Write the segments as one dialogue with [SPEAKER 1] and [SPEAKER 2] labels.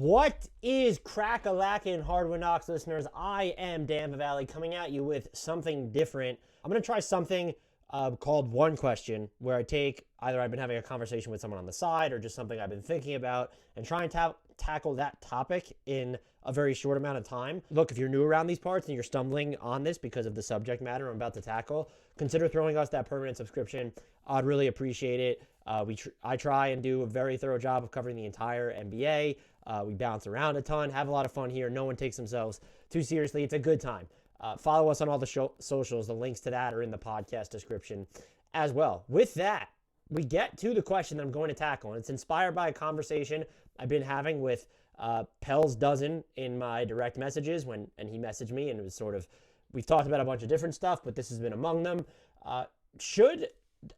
[SPEAKER 1] What is crack-a-lackin' Hardwood Knocks listeners? I am Dan Valley coming at you with something different. I'm going to try something called One Question, where I take either I've been having a conversation with someone on the side or just something I've been thinking about and try and tackle that topic in a very short amount of time. Look, if you're new around these parts and you're stumbling on this because of the subject matter I'm about to tackle, consider throwing us that permanent subscription. I'd really appreciate it. I try and do a very thorough job of covering the entire NBA. We bounce around a ton, have a lot of fun here. No one takes themselves too seriously. It's a good time. Follow us on all the socials. The links to that are in the podcast description as well. With that, we get to the question that I'm going to tackle, and it's inspired by a conversation I've been having with Pels Dozen in my direct messages and he messaged me, and it was sort of, we've talked about a bunch of different stuff, but this has been among them.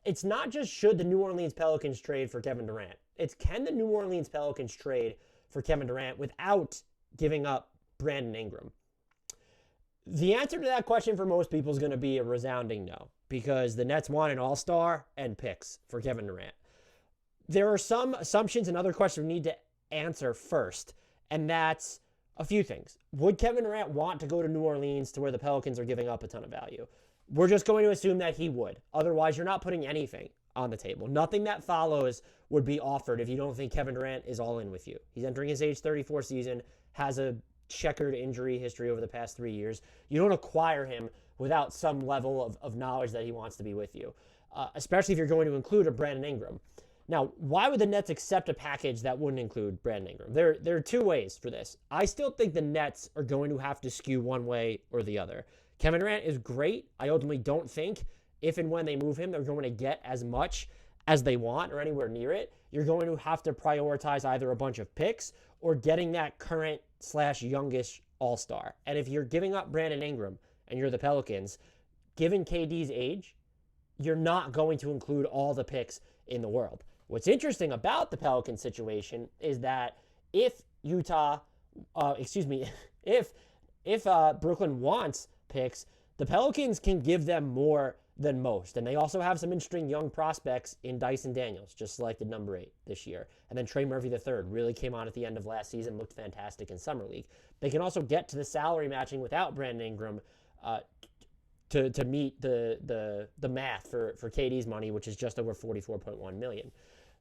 [SPEAKER 1] It's not just should the New Orleans Pelicans trade for Kevin Durant. It's can the New Orleans Pelicans trade for Kevin Durant without giving up Brandon Ingram? The answer to that question for most people is going to be a resounding no, because the Nets want an all-star and picks for Kevin Durant. There are some assumptions and other questions we need to answer first, and that's a few things. Would Kevin Durant want to go to New Orleans to where the Pelicans are giving up a ton of value? We're just going to assume that he would. Otherwise, you're not putting anything on the table. Nothing that follows would be offered if you don't think Kevin Durant is all in with you. He's entering his age 34 season, has a checkered injury history over the past 3 years. You don't acquire him without some level of knowledge that he wants to be with you, especially if you're going to include a Brandon Ingram. Now, why would the Nets accept a package that wouldn't include Brandon Ingram? There are two ways for this. I still think the Nets are going to have to skew one way or the other. Kevin Durant is great. I ultimately don't think if and when they move him, they're going to get as much as they want or anywhere near it. You're going to have to prioritize either a bunch of picks or getting that current/youngish all-star. And if you're giving up Brandon Ingram and you're the Pelicans, given KD's age, you're not going to include all the picks in the world. What's interesting about the Pelican situation is that if Brooklyn wants picks, the Pelicans can give them more than most. And they also have some interesting young prospects in Dyson Daniels, just selected number 8 this year. And then Trey Murphy III really came on at the end of last season, looked fantastic in Summer League. They can also get to the salary matching without Brandon Ingram to meet the math for KD's money, which is just over $44.1 million.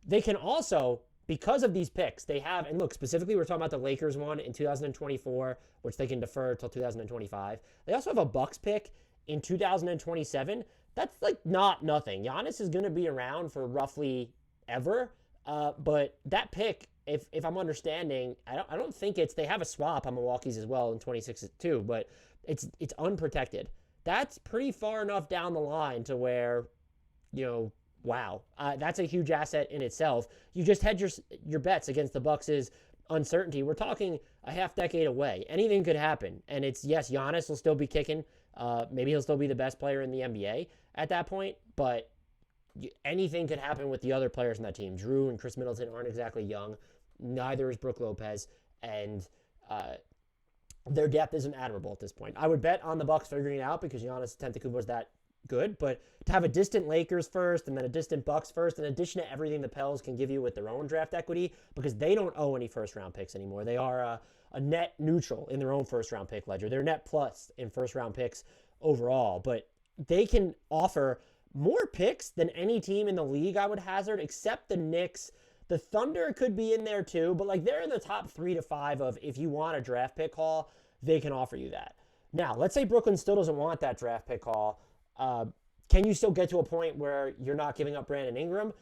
[SPEAKER 1] They can also, because of these picks, they have, and look, specifically we're talking about the Lakers one in 2024, which they can defer until 2025. They also have a Bucks pick in 2027. That's like not nothing. Giannis is going to be around for roughly ever, but that pick, if I'm understanding, I don't think they have a swap on Milwaukee's as well in 26 too, but it's unprotected. That's pretty far enough down the line to where, wow, that's a huge asset in itself. You just had your bets against the Bucks' uncertainty. We're talking a half decade away. Anything could happen. And it's, yes, Giannis will still be kicking. Maybe he'll still be the best player in the NBA at that point. But anything could happen with the other players in that team. Drew and Chris Middleton aren't exactly young. Neither is Brook Lopez. And their depth isn't admirable at this point. I would bet on the Bucks figuring it out because Giannis Antetokounmpo was that good, but to have a distant Lakers first and then a distant Bucks first, in addition to everything the Pels can give you with their own draft equity, because they don't owe any first-round picks anymore. They are a net neutral in their own first-round pick ledger. They're net plus in first-round picks overall, but they can offer more picks than any team in the league, I would hazard, except the Knicks. The Thunder could be in there too, but they're in the top 3 to 5 of if you want a draft pick haul, they can offer you that. Now, let's say Brooklyn still doesn't want that draft pick haul. Can you still get to a point where you're not giving up Brandon Ingram?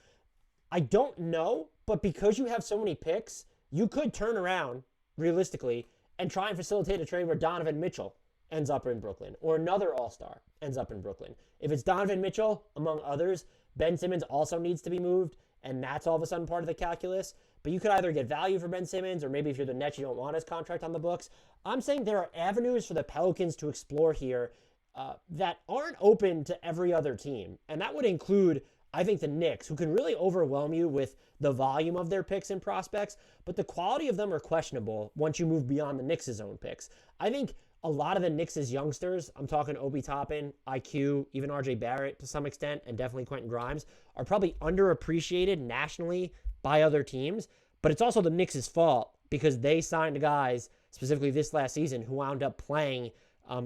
[SPEAKER 1] I don't know, but because you have so many picks, you could turn around, realistically, and try and facilitate a trade where Donovan Mitchell ends up in Brooklyn, or another all-star ends up in Brooklyn. If it's Donovan Mitchell, among others, Ben Simmons also needs to be moved, and that's all of a sudden part of the calculus. But you could either get value for Ben Simmons, or maybe if you're the Nets, you don't want his contract on the books. I'm saying there are avenues for the Pelicans to explore here that aren't open to every other team. And that would include, I think, the Knicks, who can really overwhelm you with the volume of their picks and prospects, but the quality of them are questionable once you move beyond the Knicks' own picks. I think a lot of the Knicks' youngsters, I'm talking Obi Toppin, IQ, even RJ Barrett to some extent, and definitely Quentin Grimes, are probably underappreciated nationally by other teams, but it's also the Knicks' fault because they signed guys, specifically this last season, who wound up playing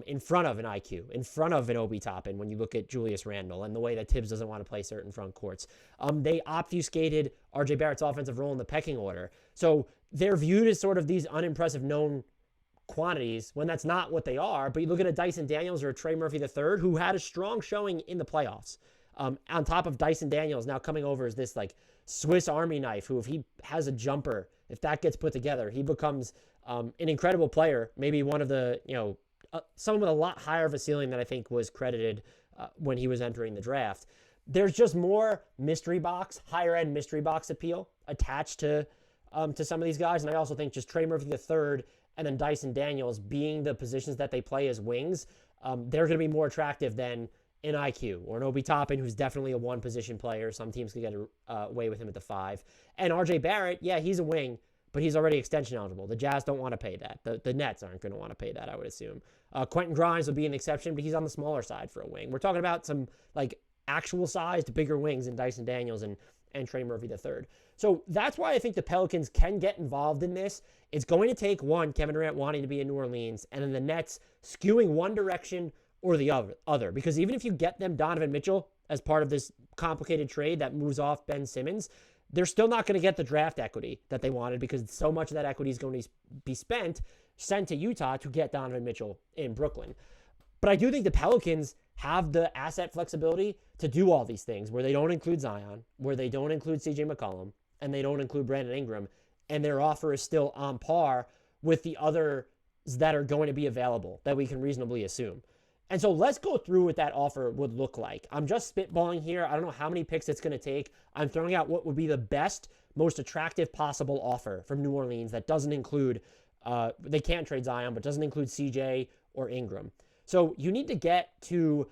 [SPEAKER 1] in front of an IQ, in front of an Obi Toppin when you look at Julius Randle and the way that Tibbs doesn't want to play certain front courts. They obfuscated RJ Barrett's offensive role in the pecking order. So they're viewed as sort of these unimpressive known quantities when that's not what they are. But you look at a Dyson Daniels or a Trey Murphy III who had a strong showing in the playoffs. On top of Dyson Daniels now coming over as this like Swiss Army knife who, if he has a jumper, if that gets put together, he becomes an incredible player. Maybe one of the, someone with a lot higher of a ceiling than I think was credited when he was entering the draft. There's just more mystery box, higher end mystery box appeal attached to some of these guys. And I also think just Trey Murphy III and then Dyson Daniels being the positions that they play as wings, they're going to be more attractive than an IQ or an Obi Toppin, who's definitely a one position player. Some teams could get away with him at the 5. And RJ Barrett, yeah, he's a wing, but he's already extension eligible. The Jazz don't want to pay that. The Nets aren't going to want to pay that, I would assume. Quentin Grimes would be an exception, but he's on the smaller side for a wing. We're talking about some like actual sized bigger wings in Dyson Daniels and Trey Murphy III. So that's why I think the Pelicans can get involved in this. It's going to take one, Kevin Durant wanting to be in New Orleans, and then the Nets skewing one direction or the other. Because even if you get them Donovan Mitchell as part of this complicated trade that moves off Ben Simmons, they're still not going to get the draft equity that they wanted because so much of that equity is going to be sent to Utah to get Donovan Mitchell in Brooklyn. But I do think the Pelicans have the asset flexibility to do all these things where they don't include Zion, where they don't include CJ McCollum, and they don't include Brandon Ingram, and their offer is still on par with the others that are going to be available that we can reasonably assume. And so let's go through what that offer would look like. I'm just spitballing here. I don't know how many picks it's going to take. I'm throwing out what would be the best, most attractive possible offer from New Orleans that doesn't include, they can't trade Zion, but doesn't include CJ or Ingram. So you need to get to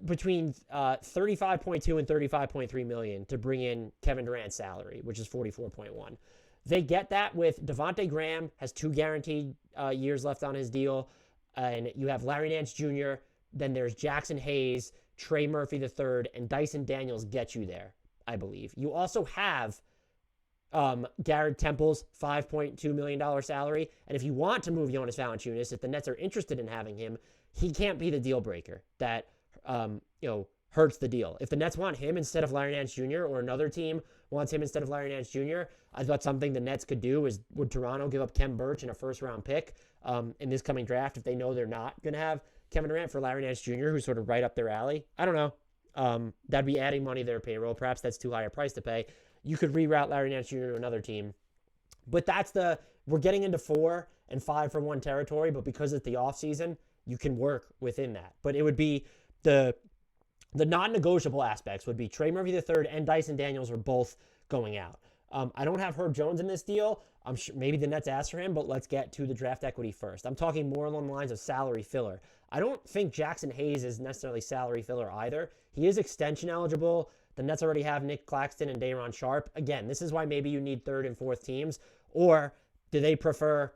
[SPEAKER 1] between 35.2 and 35.3 million to bring in Kevin Durant's salary, which is 44.1. They get that with Devontae Graham, has 2 guaranteed years left on his deal. And you have Larry Nance Jr., then there's Jackson Hayes, Trey Murphy III, and Dyson Daniels get you there, I believe. You also have Garrett Temple's $5.2 million salary. And if you want to move Jonas Valanciunas, if the Nets are interested in having him, he can't be the deal breaker that hurts the deal. If the Nets want him instead of Larry Nance Jr. or another team wants him instead of Larry Nance Jr., I thought something the Nets could do is, would Toronto give up Kem Birch and a first-round pick in this coming draft if they know they're not going to have Kevin Durant for Larry Nance Jr., who's sort of right up their alley? I don't know. That'd be adding money to their payroll. Perhaps that's too high a price to pay. You could reroute Larry Nance Jr. to another team. But we're getting into 4 and 5 for 1 territory, but because it's the offseason, you can work within that. But it would be the non-negotiable aspects would be Trey Murphy III and Dyson Daniels are both going out. I don't have Herb Jones in this deal. I'm sure maybe the Nets asked for him, but let's get to the draft equity first. I'm talking more along the lines of salary filler. I don't think Jackson Hayes is necessarily salary filler either. He is extension eligible. The Nets already have Nick Claxton and Day'Ron Sharpe. Again, this is why maybe you need 3rd and 4th teams. Or do they prefer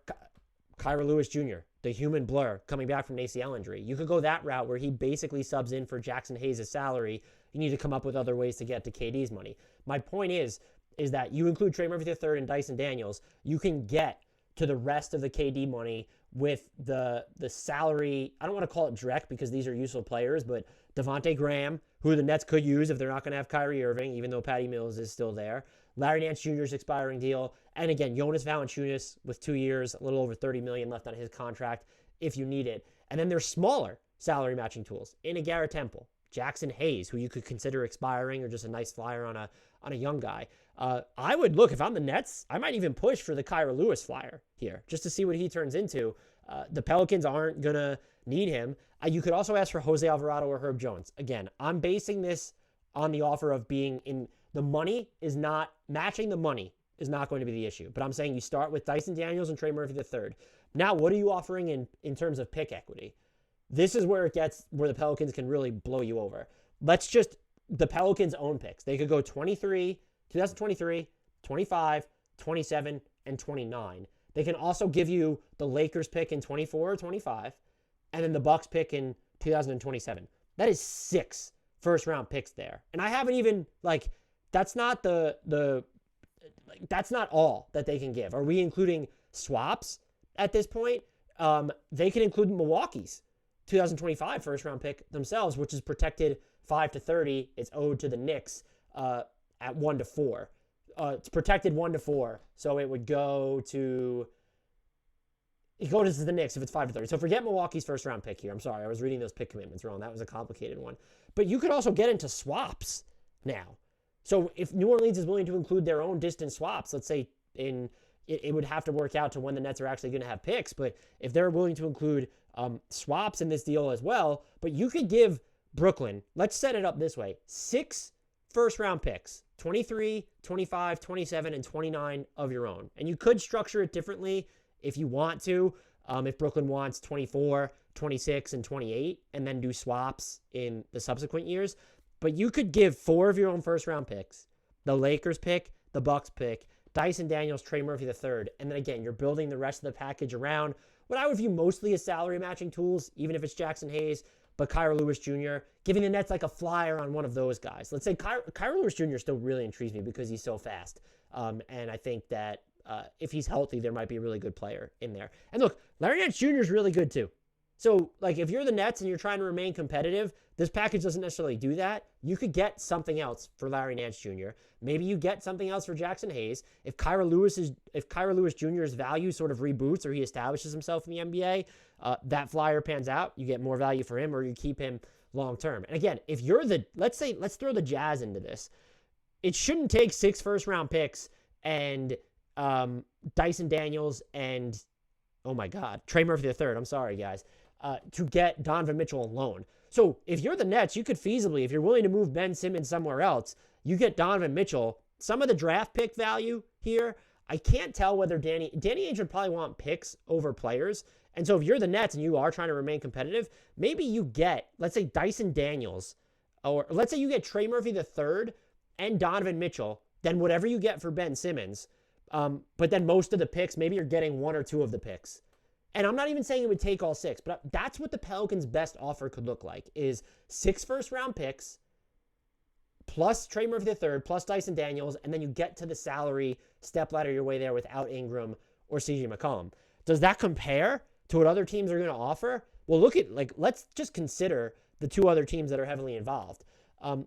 [SPEAKER 1] Kyra Lewis Jr., the human blur, coming back from an ACL injury? You could go that route where he basically subs in for Jackson Hayes' salary. You need to come up with other ways to get to KD's money. My point is that you include Trey Murphy III and Dyson Daniels, you can get to the rest of the KD money with the salary. I don't want to call it direct because these are useful players, but Devontae Graham, who the Nets could use if they're not going to have Kyrie Irving, even though Patty Mills is still there. Larry Nance Jr.'s expiring deal. And again, Jonas Valanciunas with 2 years, a little over $30 million left on his contract if you need it. And then there's smaller salary matching tools in a Garrett Temple, Jackson Hayes, who you could consider expiring or just a nice flyer on a young guy. I would look, if I'm the Nets, I might even push for the Kyra Lewis flyer here just to see what he turns into. The Pelicans aren't going to need him. You could also ask for Jose Alvarado or Herb Jones. Again, I'm basing this on the offer of being in the money is not matching the money is not going to be the issue. But I'm saying you start with Dyson Daniels and Trey Murphy III. Now, what are you offering in terms of pick equity? This is where the Pelicans can really blow you over. The Pelicans' own picks. They could go 2023, 25, 27, and 29. They can also give you the Lakers pick in 24 or 25, and then the Bucks pick in 2027. That is 6 first-round picks there. And I haven't even, that's not that's not all that they can give. Are we including swaps at this point, they can include Milwaukee's 2025 first round pick themselves, which is protected 5-30. It's owed to the Knicks at 1-4. It's protected 1-4, so it would go to the Knicks if it's 5-30. So forget Milwaukee's first round pick here. I'm sorry, I was reading those pick commitments wrong. That was a complicated one. But you could also get into swaps now. So if New Orleans is willing to include their own distant swaps, let's say it would have to work out to when the Nets are actually going to have picks. But if they're willing to include swaps in this deal as well, but you could give Brooklyn, let's set it up this way, 6 first round picks, 23, 25, 27, and 29 of your own. And you could structure it differently if you want to, if Brooklyn wants 24, 26, and 28, and then do swaps in the subsequent years. But you could give 4 of your own first-round picks, the Lakers pick, the Bucks pick, Dyson Daniels, Trey Murphy III, and then again, you're building the rest of the package around what I would view mostly as salary matching tools, even if it's Jackson Hayes, but Kyra Lewis Jr., giving the Nets like a flyer on one of those guys. Let's say Kyra Lewis Jr. still really intrigues me because he's so fast, and I think that if he's healthy, there might be a really good player in there. And look, Larry Nance Jr. is really good too. So, like, if you're the Nets and you're trying to remain competitive, this package doesn't necessarily do that. You could get something else for Larry Nance Jr. Maybe you get something else for Jackson Hayes. If Kyra Lewis Jr.'s value sort of reboots or he establishes himself in the NBA, that flyer pans out. You get more value for him, or you keep him long term. And again, if you're let's throw the Jazz into this. It shouldn't take 6 first-round picks and Dyson Daniels and, oh my God, Trey Murphy III. I'm sorry, guys. To get Donovan Mitchell alone. So if you're the Nets, you could feasibly, if you're willing to move Ben Simmons somewhere else, you get Donovan Mitchell. Some of the draft pick value here, I can't tell whether Danny Ainge would probably want picks over players. And so if you're the Nets and you are trying to remain competitive, maybe you get, let's say, Dyson Daniels, or let's say you get Trey Murphy III and Donovan Mitchell, then whatever you get for Ben Simmons. But then most of the picks, maybe you're getting 1 or 2 of the picks. And I'm not even saying it would take all 6, but that's what the Pelicans' best offer could look like, is 6 first-round picks, plus Trey Murphy III, plus Dyson Daniels, and then you get to the salary stepladder your way there without Ingram or CJ McCollum. Does that compare to what other teams are going to offer? Well, let's just consider the 2 other teams that are heavily involved.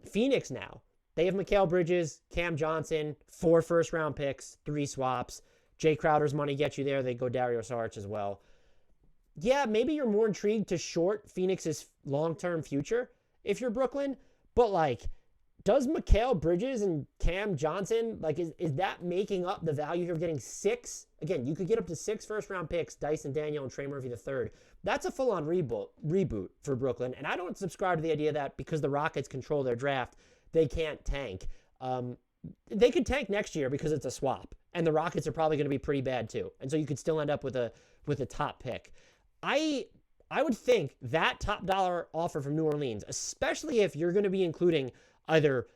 [SPEAKER 1] Phoenix now. They have Mikal Bridges, Cam Johnson, 4 first-round picks, 3 swaps. Jay Crowder's money gets you there. They go Dario Saric as well. Yeah, maybe you're more intrigued to short Phoenix's long-term future if you're Brooklyn, but does Mikal Bridges and Cam Johnson, is that making up the value you're getting 6? Again, you could get up to 6 first-round picks, Dyson Daniel and Trey Murphy III. That's a full-on reboot for Brooklyn, and I don't subscribe to the idea that because the Rockets control their draft, they can't tank. They could tank next year because it's a swap, and the Rockets are probably going to be pretty bad too, and so you could still end up with a top pick. I would think that top dollar offer from New Orleans, especially if you're going to be including either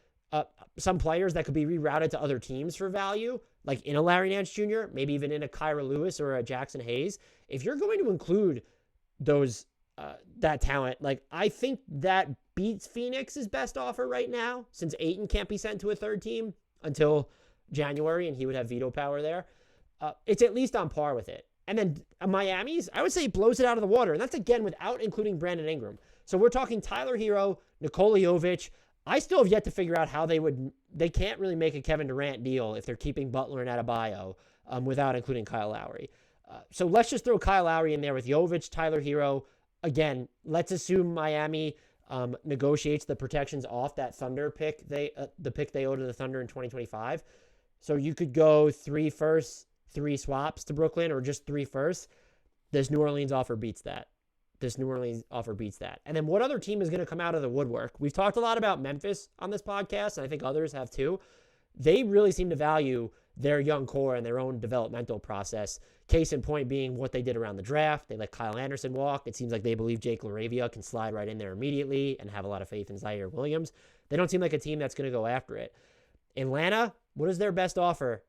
[SPEAKER 1] some players that could be rerouted to other teams for value, like in a Larry Nance Jr., maybe even in a Kyra Lewis or a Jackson Hayes. If you're going to include those that talent, I think that beats Phoenix's best offer right now, since Ayton can't be sent to a third team until January, and he would have veto power there. It's at least on par with it. And then Miami's, I would say, blows it out of the water. And that's, again, without including Brandon Ingram. So we're talking Tyler Hero, Nikola Jovic. I still have yet to figure out how they can't really make a Kevin Durant deal if they're keeping Butler and Adebayo without including Kyle Lowry. So let's just throw Kyle Lowry in there with Jovic, Tyler Hero. Again, let's assume Miami negotiates the protections off that Thunder pick, the pick they owe to the Thunder in 2025. So you could go 3 firsts, 3 swaps to Brooklyn, or just 3 firsts. This New Orleans offer beats that. And then what other team is going to come out of the woodwork? We've talked a lot about Memphis on this podcast, and I think others have too. They really seem to value their young core and their own developmental process. Case in point being what they did around the draft. They let Kyle Anderson walk. It seems like they believe Jake LaRavia can slide right in there immediately and have a lot of faith in Zaire Williams. They don't seem like a team that's going to go after it. Atlanta, what is their best offer?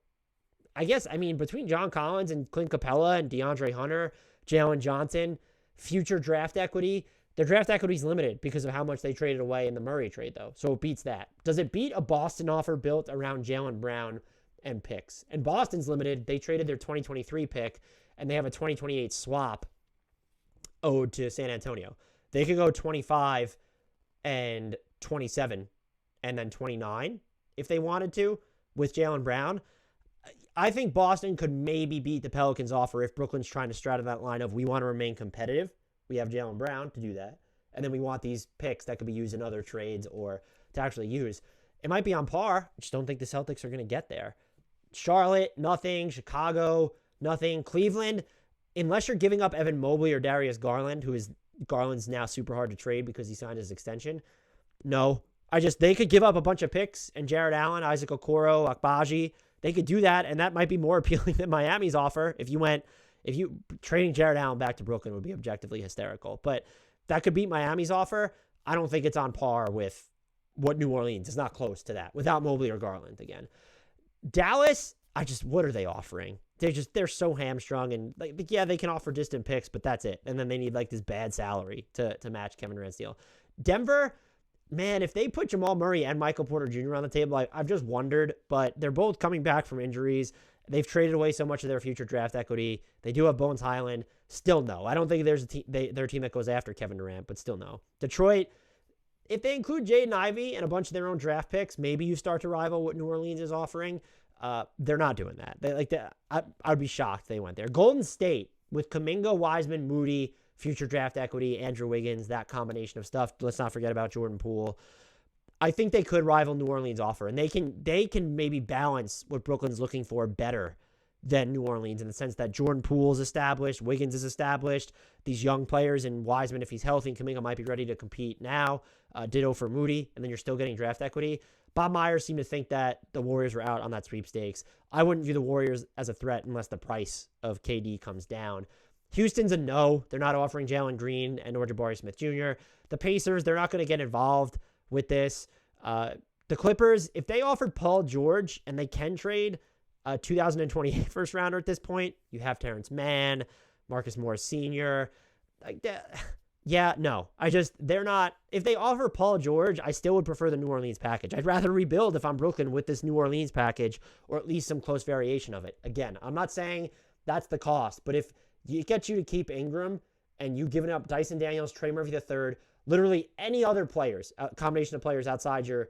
[SPEAKER 1] Between John Collins and Clint Capella and DeAndre Hunter, Jalen Johnson, future draft equity, their draft equity is limited because of how much they traded away in the Murray trade, though. So it beats that. Does it beat a Boston offer built around Jaylen Brown and picks. And Boston's limited. They traded their 2023 pick, and they have a 2028 swap owed to San Antonio. They could go 25 and 27 and then 29 if they wanted to with Jaylen Brown. I think Boston could maybe beat the Pelicans' offer if Brooklyn's trying to straddle that line of we want to remain competitive. We have Jaylen Brown to do that. And then we want these picks that could be used in other trades or to actually use. It might be on par. I just don't think the Celtics are going to get there. Charlotte, nothing. Chicago, nothing. Cleveland, unless you're giving up Evan Mobley or Darius Garland, Garland's now super hard to trade because he signed his extension. No. They could give up a bunch of picks and Jared Allen, Isaac Okoro, Akbaji. They could do that, and that might be more appealing than Miami's offer. If you trading Jared Allen back to Brooklyn would be objectively hysterical. But that could beat Miami's offer. I don't think it's on par with what New Orleans. It's not close to that without Mobley or Garland again. Dallas, what are they offering? They're so hamstrung, and they can offer distant picks, but that's it. And then they need this bad salary to match Kevin Durant's deal. Denver, man, if they put Jamal Murray and Michael Porter Jr. on the table, I've just wondered, but they're both coming back from injuries. They've traded away so much of their future draft equity. They do have Bones Highland. Still no. I don't think there's their team that goes after Kevin Durant, but still no. Detroit, if they include Jaden Ivey and a bunch of their own draft picks, maybe you start to rival what New Orleans is offering. They're not doing that. I'd be shocked if they went there. Golden State, with Kuminga, Wiseman, Moody, future draft equity, Andrew Wiggins, that combination of stuff. Let's not forget about Jordan Poole. I think they could rival New Orleans' offer, and they can maybe balance what Brooklyn's looking for better than New Orleans in the sense that Jordan Poole is established, Wiggins is established, these young players, and Wiseman, if he's healthy, and Kuminga might be ready to compete now. Ditto for Moody, and then you're still getting draft equity. Bob Myers seemed to think that the Warriors were out on that sweepstakes. I wouldn't view the Warriors as a threat unless the price of KD comes down. Houston's a no. They're not offering Jalen Green and or Jabari Smith Jr. The Pacers, they're not going to get involved with this. The Clippers, if they offered Paul George and they can trade a 2028 first rounder at this point, you have Terrence Mann, Marcus Morris Sr. Yeah, no. They're not. If they offer Paul George, I still would prefer the New Orleans package. I'd rather rebuild if I'm Brooklyn with this New Orleans package or at least some close variation of it. Again, I'm not saying that's the cost, but if it gets you to keep Ingram and you giving up Dyson Daniels, Trey Murphy III, literally any other players, a combination of players outside your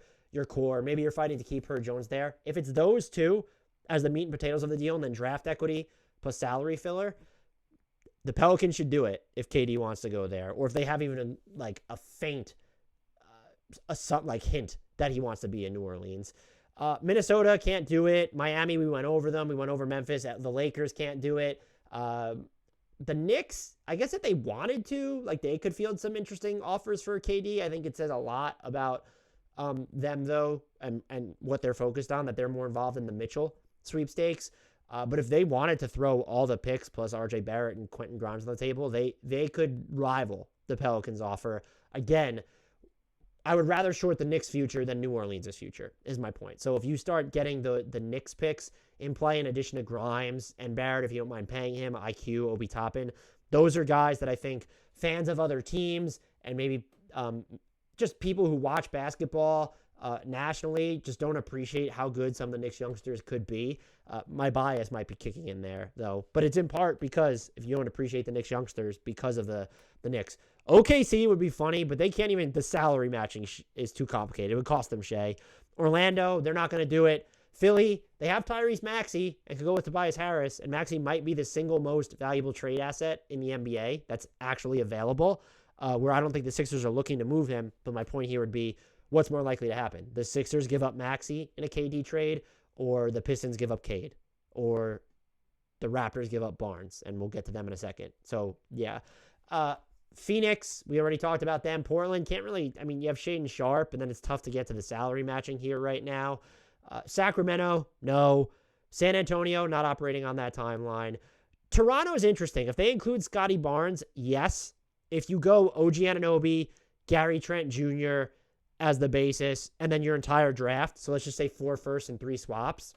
[SPEAKER 1] core, maybe you're fighting to keep Herb Jones there. If it's those two as the meat and potatoes of the deal and then draft equity plus salary filler, the Pelicans should do it if KD wants to go there, or if they have even a faint hint that he wants to be in New Orleans. Minnesota can't do it. Miami, we went over them. We went over Memphis. The Lakers can't do it. The Knicks, I guess if they wanted to, they could field some interesting offers for KD. I think it says a lot about them, though, and what they're focused on, that they're more involved in the Mitchell sweepstakes. But if they wanted to throw all the picks plus RJ Barrett and Quentin Grimes on the table, they could rival the Pelicans' offer. Again, I would rather short the Knicks' future than New Orleans' future, is my point. So if you start getting the Knicks picks in play in addition to Grimes and Barrett, if you don't mind paying him, IQ, Obi Toppin, those are guys that I think fans of other teams and maybe just people who watch basketball nationally just don't appreciate how good some of the Knicks youngsters could be. My bias might be kicking in there, though. But it's in part because if you don't appreciate the Knicks youngsters because of the Knicks. OKC would be funny, but they can't even, the salary matching is too complicated. It would cost them Shea. Orlando, they're not going to do it. Philly, they have Tyrese Maxey and could go with Tobias Harris, and Maxey might be the single most valuable trade asset in the NBA that's actually available, where I don't think the Sixers are looking to move him, but my point here would be, what's more likely to happen? The Sixers give up Maxey in a KD trade, or the Pistons give up Cade, or the Raptors give up Barnes, and we'll get to them in a second. So, yeah. Phoenix, we already talked about them. Portland, can't really, you have Shaedon Sharpe, and then it's tough to get to the salary matching here right now. Sacramento, no. San Antonio, not operating on that timeline. Toronto is interesting. If they include Scotty Barnes, yes. If you go OG Anunoby, Gary Trent Jr. as the basis, and then your entire draft, so let's just say 4 firsts and 3 swaps,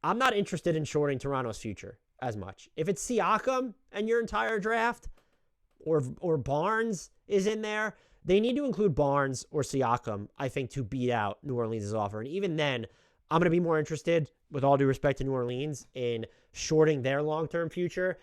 [SPEAKER 1] I'm not interested in shorting Toronto's future as much. If it's Siakam and your entire draft, or Barnes is in there, they need to include Barnes or Siakam, I think, to beat out New Orleans' offer. And even then, I'm going to be more interested, with all due respect to New Orleans, in shorting their long-term future,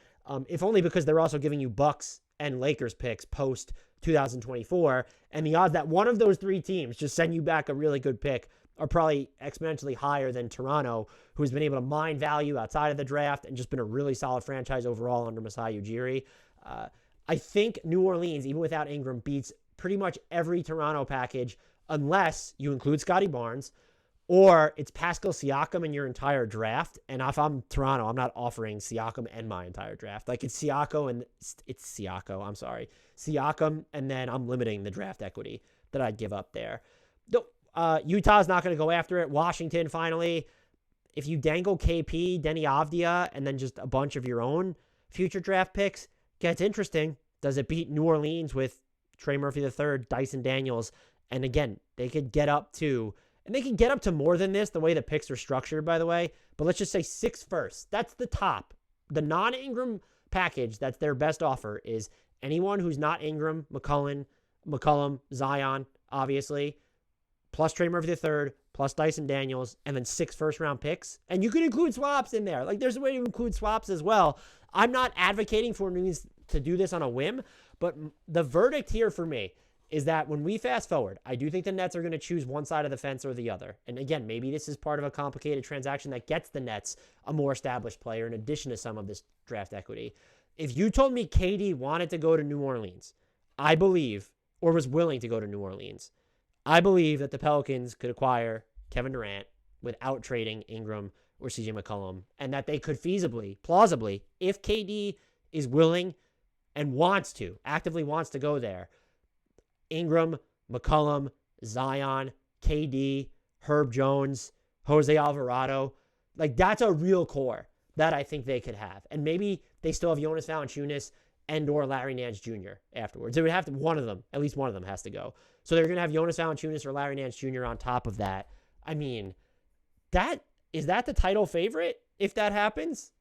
[SPEAKER 1] if only because they're also giving you Bucks and Lakers picks post 2024, and the odds that one of those three teams just send you back a really good pick are probably exponentially higher than Toronto, who's been able to mine value outside of the draft and just been a really solid franchise overall under Masai Ujiri. I think New Orleans, even without Ingram, beats pretty much every Toronto package unless you include Scotty Barnes, or it's Pascal Siakam in your entire draft. And if I'm Toronto, I'm not offering Siakam and my entire draft. Like, it's Siakam, and then I'm limiting the draft equity that I'd give up there. Utah's not going to go after it. Washington, finally, if you dangle KP, Denny Avdia, and then just a bunch of your own future draft picks, gets interesting. Does it beat New Orleans with Trey Murphy III, Dyson Daniels? And again, they could get up to, and they can get up to more than this, the way the picks are structured, by the way. But let's just say 6 first. That's the top. The non-Ingram package, that's their best offer, is anyone who's not Ingram, McCollum, Zion, obviously, plus Trey Murphy III, plus Dyson Daniels, and then 6 first-round picks. And you can include swaps in there. Like, there's a way to include swaps as well. I'm not advocating for New Orleans to do this on a whim, but the verdict here for me is that when we fast forward, I do think the Nets are going to choose one side of the fence or the other. And again, maybe this is part of a complicated transaction that gets the Nets a more established player in addition to some of this draft equity. If you told me KD wanted to go to New Orleans, I believe, or was willing to go to New Orleans, I believe that the Pelicans could acquire Kevin Durant without trading Ingram or CJ McCollum, and that they could feasibly, plausibly, if KD is willing and actively wants to go there, Ingram, McCollum, Zion, KD, Herb Jones, Jose Alvarado, like, that's a real core that I think they could have. And maybe they still have Jonas Valanciunas and or Larry Nance Jr. afterwards. They would have to, at least one of them has to go. So they're going to have Jonas Valanciunas or Larry Nance Jr. on top of that. I mean, is that the title favorite if that happens?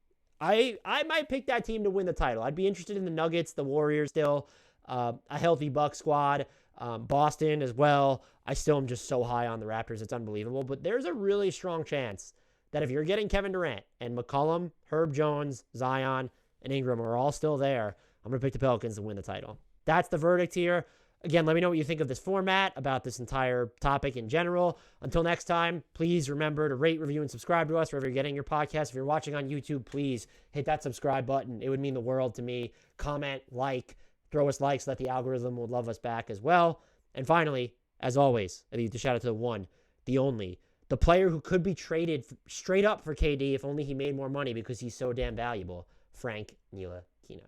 [SPEAKER 1] I might pick that team to win the title. I'd be interested in the Nuggets, the Warriors still, a healthy Bucks squad, Boston as well. I still am just so high on the Raptors. It's unbelievable. But there's a really strong chance that if you're getting Kevin Durant and McCollum, Herb Jones, Zion, and Ingram are all still there, I'm going to pick the Pelicans to win the title. That's the verdict here. Again, let me know what you think of this format, about this entire topic in general. Until next time, please remember to rate, review, and subscribe to us wherever you're getting your podcast. If you're watching on YouTube, please hit that subscribe button. It would mean the world to me. Comment, like, throw us likes, let the algorithm will love us back as well. And finally, as always, I need to shout out to the one, the only, the player who could be traded straight up for KD if only he made more money because he's so damn valuable, Frank Ntilikina.